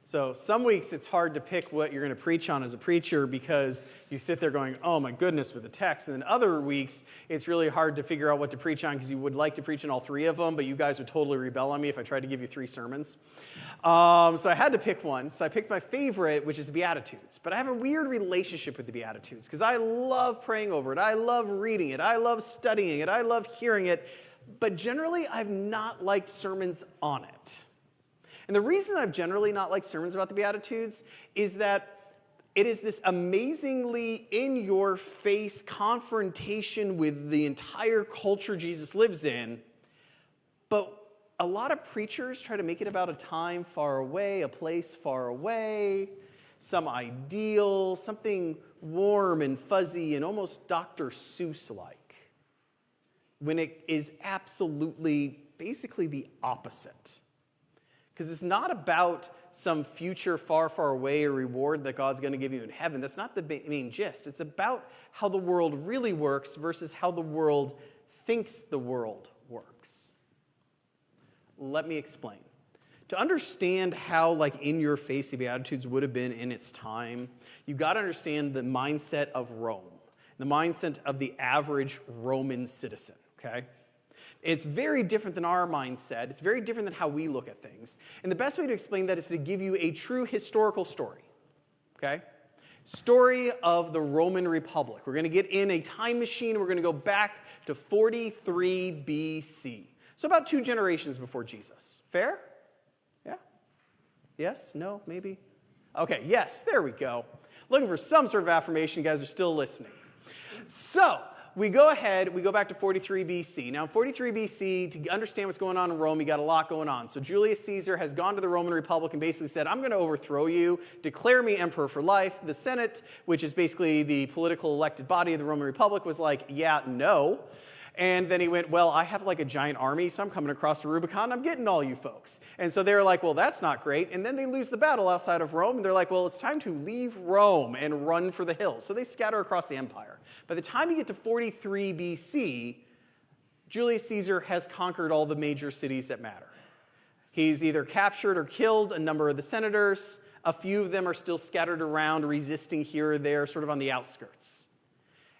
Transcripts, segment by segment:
So some weeks it's hard to pick what you're going to preach on as a preacher because you sit there going, oh my goodness, with the text. And then other weeks it's really hard to figure out what to preach on because you would like to preach on all three of them, but you guys would totally rebel on me if I tried to give you 3 sermons. So I had to pick one. So I picked my favorite, which is the Beatitudes. But I have a weird relationship with the Beatitudes because I love praying over it. I love reading it. I love studying it. I love hearing it. But generally, I've not liked sermons on it. And the reason I've generally not liked sermons about the Beatitudes is that it is this amazingly in-your-face confrontation with the entire culture Jesus lives in, but a lot of preachers try to make it about a time far away, a place far away, some ideal, something warm and fuzzy and almost Dr. Seuss-like, when it is absolutely, basically the opposite. Because it's not about some future far, far away or reward that God's going to give you in heaven. That's not the main gist. It's about how the world really works versus how the world thinks the world works. Let me explain. To understand how, in your face, the Beatitudes would have been in its time, you've got to understand the mindset of Rome, the mindset of the average Roman citizen, okay? It's very different than our mindset. It's very different than how we look at things. And the best way to explain that is to give you a true historical story, okay? Story of the Roman Republic. We're going to get in a time machine. We're going to go back to 43 BC. So about 2 generations before Jesus. Fair? Yeah? Yes? No? Maybe? Okay, yes, there we go. Looking for some sort of affirmation. You guys are still listening. So, we go ahead, we go back to 43 BC. Now, in 43 BC, to understand what's going on in Rome, you got a lot going on. So Julius Caesar has gone to the Roman Republic and basically said, I'm going to overthrow you, declare me emperor for life. The Senate, which is basically the political elected body of the Roman Republic, was like, yeah, no. And then he went, well, I have a giant army, so I'm coming across the Rubicon, I'm getting all you folks. And so they were like, well, that's not great. And then they lose the battle outside of Rome, and they're like, well, it's time to leave Rome and run for the hills. So they scatter across the empire. By the time you get to 43 BC, Julius Caesar has conquered all the major cities that matter. He's either captured or killed a number of the senators. A few of them are still scattered around, resisting here or there, sort of on the outskirts.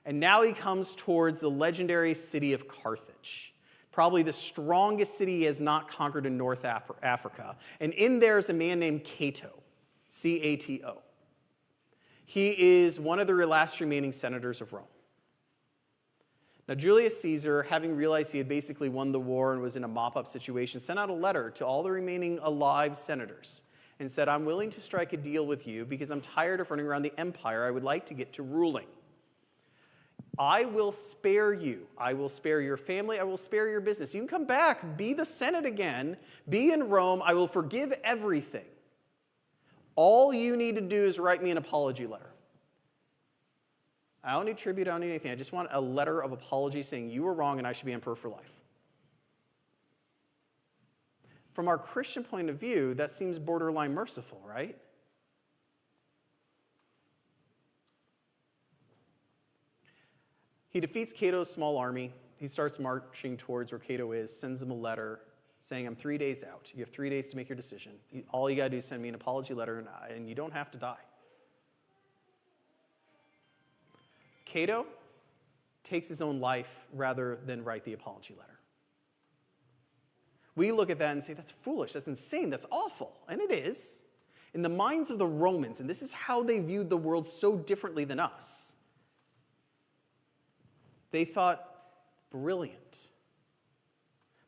And now he comes towards the legendary city of Carthage, probably the strongest city he has not conquered in North Africa. And in there is a man named Cato, C-A-T-O. He is one of the last remaining senators of Rome. Now, Julius Caesar, having realized he had basically won the war and was in a mop-up situation, sent out a letter to all the remaining alive senators and said, I'm willing to strike a deal with you because I'm tired of running around the empire. I would like to get to ruling. I will spare you. I will spare your family. I will spare your business. You can come back, be the Senate again, be in Rome. I will forgive everything. All you need to do is write me an apology letter. I don't need tribute. I don't need anything. I just want a letter of apology saying you were wrong and I should be emperor for life. From our Christian point of view, that seems borderline merciful, right? He defeats Cato's small army. He starts marching towards where Cato is, sends him a letter saying, I'm 3 days out. You have 3 days to make your decision. All you got to do is send me an apology letter, and you don't have to die. Cato takes his own life rather than write the apology letter. We look at that and say, that's foolish, that's insane, that's awful. And it is. In the minds of the Romans, and this is how they viewed the world so differently than us, they thought, brilliant.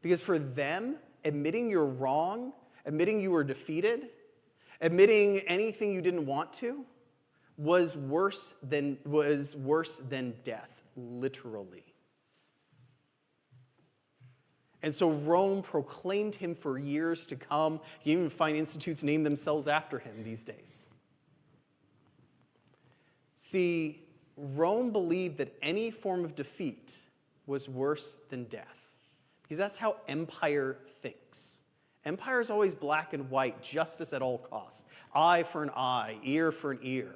Because for them, admitting you're wrong, admitting you were defeated, admitting anything you didn't want to, was worse than death, literally. And so Rome proclaimed him for years to come. You even find institutes name themselves after him these days. See, Rome believed that any form of defeat was worse than death, because that's how empire thinks. Empire is always black and white, justice at all costs. Eye for an eye, ear for an ear.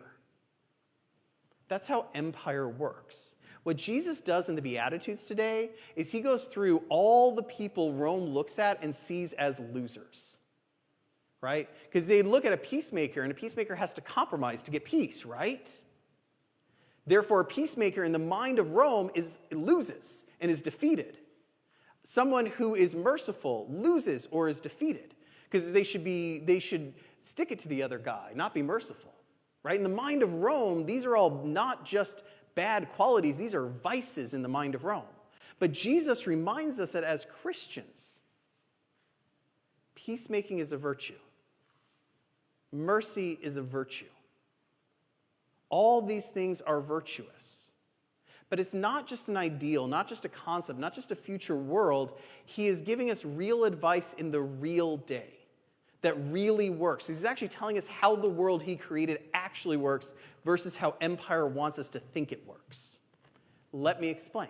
That's how empire works. What Jesus does in the Beatitudes today is he goes through all the people Rome looks at and sees as losers. right? Because they look at a peacemaker, and a peacemaker has to compromise to get peace, right? Therefore, a peacemaker in the mind of Rome loses and is defeated. Someone who is merciful loses or is defeated, because they should stick it to the other guy, not be merciful, right? In the mind of Rome, these are all not just bad qualities, these are vices in the mind of Rome. But Jesus reminds us that as Christians, peacemaking is a virtue. Mercy is a virtue. All these things are virtuous. But it's not just an ideal, not just a concept, not just a future world. He is giving us real advice in the real day that really works. He's actually telling us how the world he created actually works versus how empire wants us to think it works. Let me explain.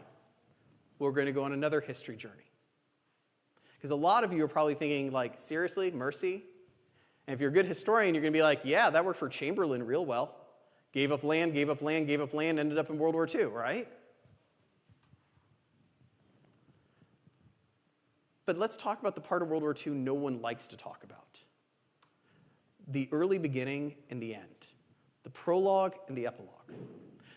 We're going to go on another history journey. Because a lot of you are probably thinking, like, seriously, mercy? And if you're a good historian, you're going to be like, yeah, that worked for Chamberlain real well. Gave up land, gave up land, gave up land, ended up in World War II, right? But let's talk about the part of World War II no one likes to talk about. The early beginning and the end. The prologue and the epilogue.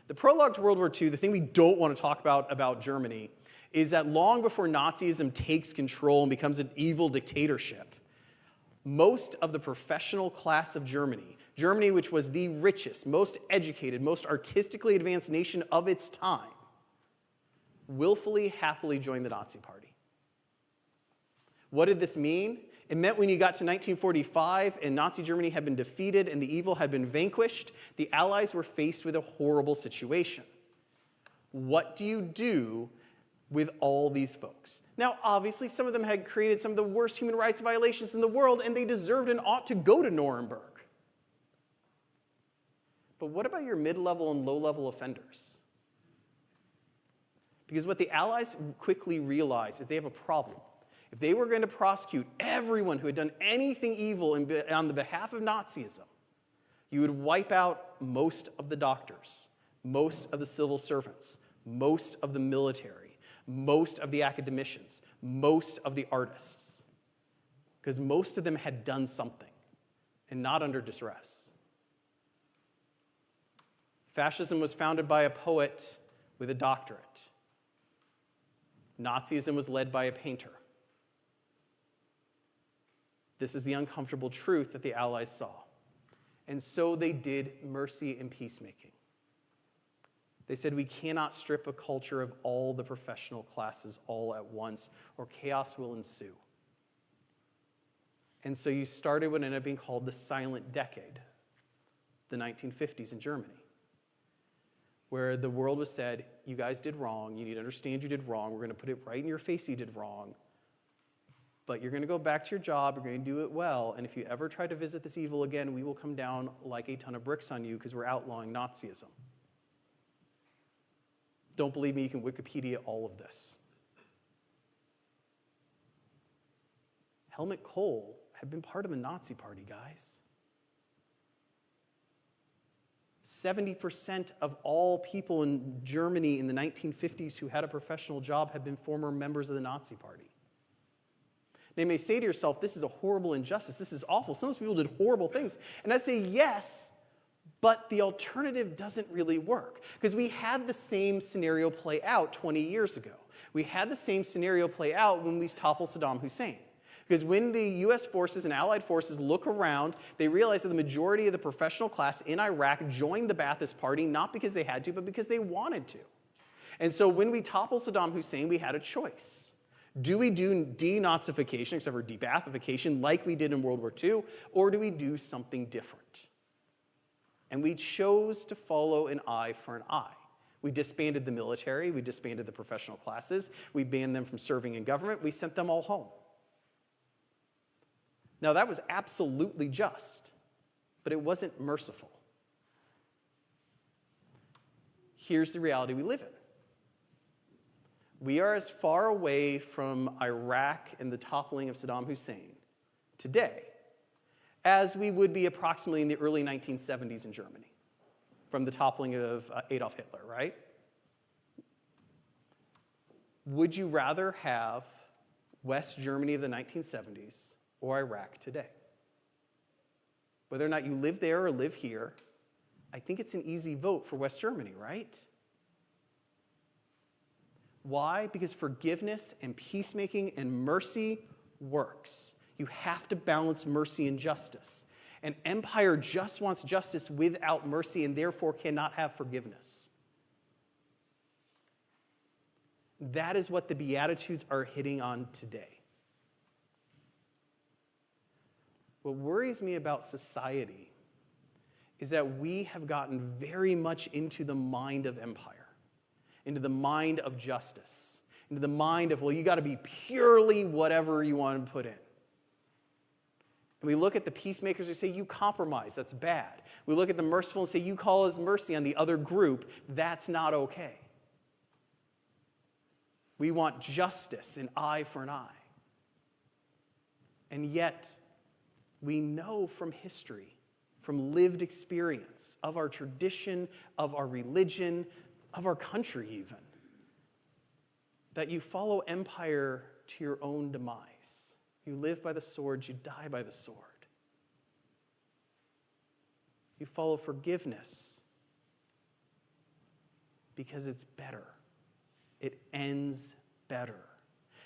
The prologue to World War II, the thing we don't want to talk about Germany, is that long before Nazism takes control and becomes an evil dictatorship, most of the professional class of Germany, which was the richest, most educated, most artistically advanced nation of its time, willfully, happily joined the Nazi Party. What did this mean? It meant when you got to 1945 and Nazi Germany had been defeated and the evil had been vanquished, the Allies were faced with a horrible situation. What do you do with all these folks? Now, obviously, some of them had created some of the worst human rights violations in the world, and they deserved and ought to go to Nuremberg. But what about your mid-level and low-level offenders? Because what the Allies quickly realized is they have a problem. If they were going to prosecute everyone who had done anything evil on the behalf of Nazism, you would wipe out most of the doctors, most of the civil servants, most of the military, most of the academicians, most of the artists. Because most of them had done something, and not under distress. Fascism was founded by a poet with a doctorate. Nazism was led by a painter. This is the uncomfortable truth that the Allies saw. And so they did mercy and peacemaking. They said, we cannot strip a culture of all the professional classes all at once, or chaos will ensue. And so you started what ended up being called the Silent Decade, the 1950s in Germany, where the world was said, you guys did wrong, you need to understand you did wrong, we're going to put it right in your face you did wrong, but you're going to go back to your job, you're going to do it well, and if you ever try to visit this evil again, we will come down like a ton of bricks on you because we're outlawing Nazism. Don't believe me, you can Wikipedia all of this. Helmut Kohl had been part of the Nazi Party, guys. 70% of all people in Germany in the 1950s who had a professional job had been former members of the Nazi Party. Now, you may say to yourself, this is a horrible injustice, this is awful, some of those people did horrible things. And I'd say, yes, but the alternative doesn't really work. Because we had the same scenario play out 20 years ago. We had the same scenario play out when we toppled Saddam Hussein. Because when the US forces and allied forces look around, they realize that the majority of the professional class in Iraq joined the Ba'athist Party, not because they had to, but because they wanted to. And so when we toppled Saddam Hussein, we had a choice. Do we do denazification, except for de-Baathification, like we did in World War II, or do we do something different? And we chose to follow an eye for an eye. We disbanded the military, we disbanded the professional classes, we banned them from serving in government, we sent them all home. Now, that was absolutely just, but it wasn't merciful. Here's the reality we live in. We are as far away from Iraq and the toppling of Saddam Hussein today as we would be approximately in the early 1970s in Germany from the toppling of Adolf Hitler, right? Would you rather have West Germany of the 1970s or Iraq today? Whether or not you live there or live here, I think it's an easy vote for West Germany, right? Why? Because forgiveness and peacemaking and mercy works. You have to balance mercy and justice. An empire just wants justice without mercy and therefore cannot have forgiveness. That is what the Beatitudes are hitting on today. What worries me about society is that we have gotten very much into the mind of empire, into the mind of justice, into the mind of, well, you got to be purely whatever you want to put in. And we look at the peacemakers, we say, you compromise, that's bad. We look at the merciful and say, you call us mercy on the other group, that's not okay. We want justice, an eye for an eye. And yet, we know from history, from lived experience, of our tradition, of our religion, of our country even, that you follow empire to your own demise. You live by the sword, you die by the sword. You follow forgiveness because it's better. It ends better.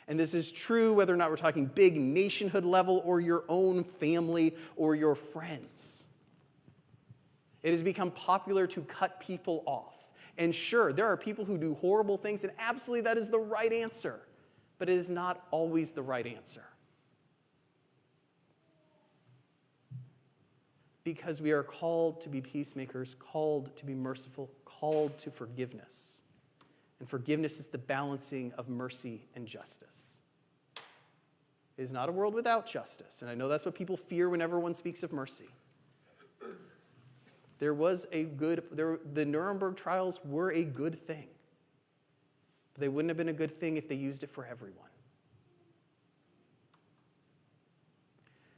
And this is true whether or not we're talking big nationhood level or your own family or your friends. It has become popular to cut people off. And sure, there are people who do horrible things, and absolutely that is the right answer. But it is not always the right answer. Because we are called to be peacemakers, called to be merciful, called to forgiveness. And forgiveness is the balancing of mercy and justice. It is not a world without justice, and I know that's what people fear whenever one speaks of mercy. The Nuremberg trials were a good thing. But they wouldn't have been a good thing if they used it for everyone.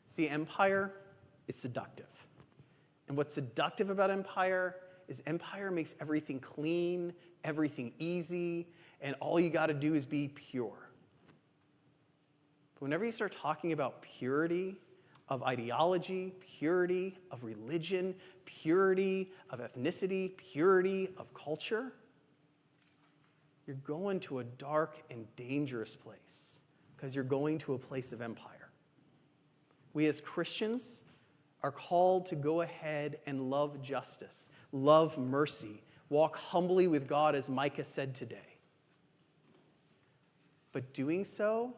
See, empire is seductive. And what's seductive about empire is empire makes everything clean, everything easy, and all you got to do is be pure. But whenever you start talking about purity of ideology, purity of religion, purity of ethnicity, purity of culture, you're going to a dark and dangerous place because you're going to a place of empire. We as Christians are called to go ahead and love justice, love mercy, walk humbly with God as Micah said today. But doing so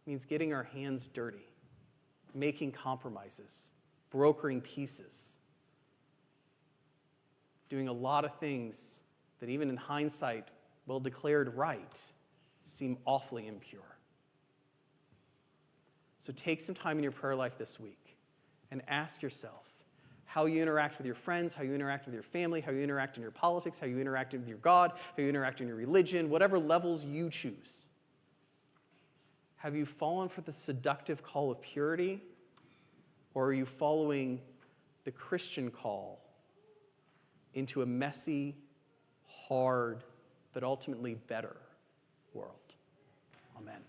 means getting our hands dirty, making compromises, brokering peaces, doing a lot of things that even in hindsight, well declared right, seem awfully impure. So take some time in your prayer life this week and ask yourself how you interact with your friends, how you interact with your family, how you interact in your politics, how you interact with your God, how you interact in your religion, whatever levels you choose. Have you fallen for the seductive call of purity, or are you following the Christian call into a messy, hard, but ultimately better world? Amen.